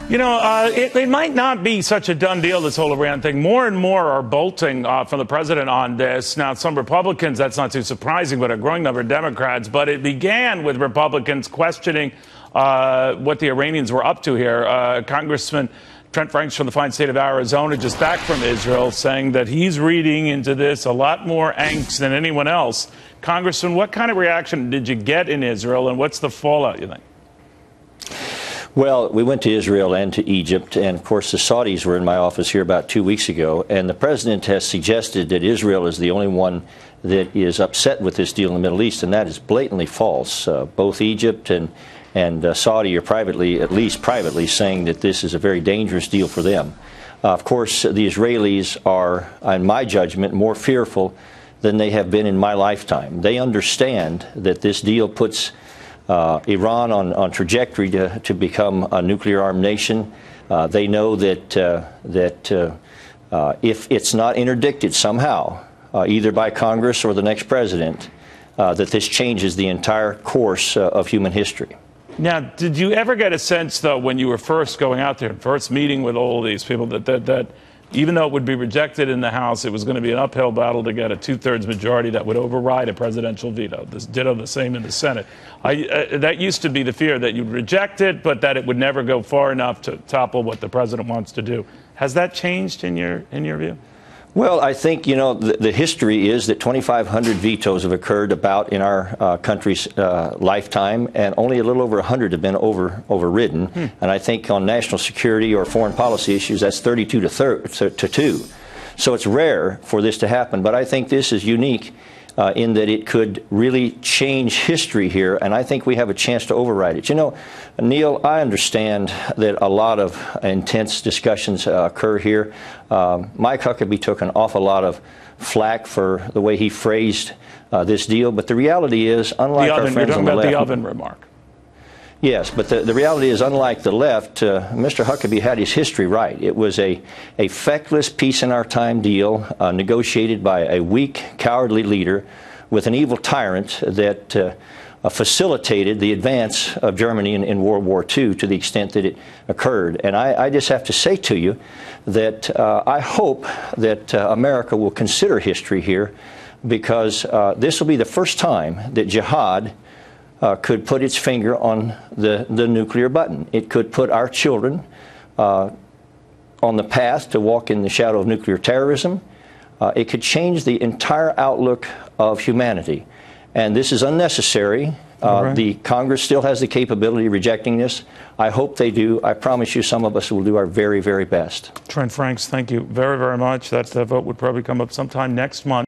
You know, it might not be such a done deal, this whole Iran thing. More and more are bolting from the president on this. Now, some Republicans, that's not too surprising, but a growing number of Democrats. But it began with Republicans questioning what the Iranians were up to here. Congressman Trent Franks from the fine state of Arizona, just back from Israel, saying that he's reading into this a lot more angst than anyone else. Congressman, what kind of reaction did you get in Israel, and what's the fallout, you think? Well, we went to Israel and to Egypt, and of course the Saudis were in my office here about 2 weeks ago, and the president has suggested that Israel is the only one that is upset with this deal in the Middle East, and that is blatantly false. Both Egypt and Saudi are privately, at least privately, saying that this is a very dangerous deal for them. Of course, the Israelis are, in my judgment, more fearful than they have been in my lifetime. They understand that this deal puts Iran on trajectory to become a nuclear-armed nation. They know that if it's not interdicted somehow, either by Congress or the next president, that this changes the entire course of human history. Now, did you ever get a sense, though, when you were first going out there, first meeting with all these people, that even though it would be rejected in the House, it was going to be an uphill battle to get a two-thirds majority that would override a presidential veto? Ditto the same in the Senate. That used to be the fear, that you'd reject it, but that it would never go far enough to topple what the president wants to do. Has that changed in your view? Well, I think, you know, the history is that 2,500 vetoes have occurred about in our country's lifetime, and only a little over 100 have been overridden. And I think on national security or foreign policy issues, that's 32 to 2. So it's rare for this to happen. But I think this is unique in that it could really change history here, and I think we have a chance to override it. You know, Neil, I understand that a lot of intense discussions occur here. Mike Huckabee took an awful lot of flack for the way he phrased this deal, but the reality is, unlike our friends on the left— You're talking about the oven remark. Yes, but the reality is, unlike the left, Mr. Huckabee had his history right. It was a feckless peace-in-our-time deal negotiated by a weak, cowardly leader with an evil tyrant that facilitated the advance of Germany in World War II to the extent that it occurred. And I just have to say to you that I hope that America will consider history here, because this will be the first time that jihad could put its finger on the nuclear button. It could put our children on the path to walk in the shadow of nuclear terrorism. It could change the entire outlook of humanity. And this is unnecessary. Right. The Congress still has the capability of rejecting this. I hope they do. I promise you some of us will do our very, very best. Trent Franks, thank you very, very much. That vote would probably come up sometime next month.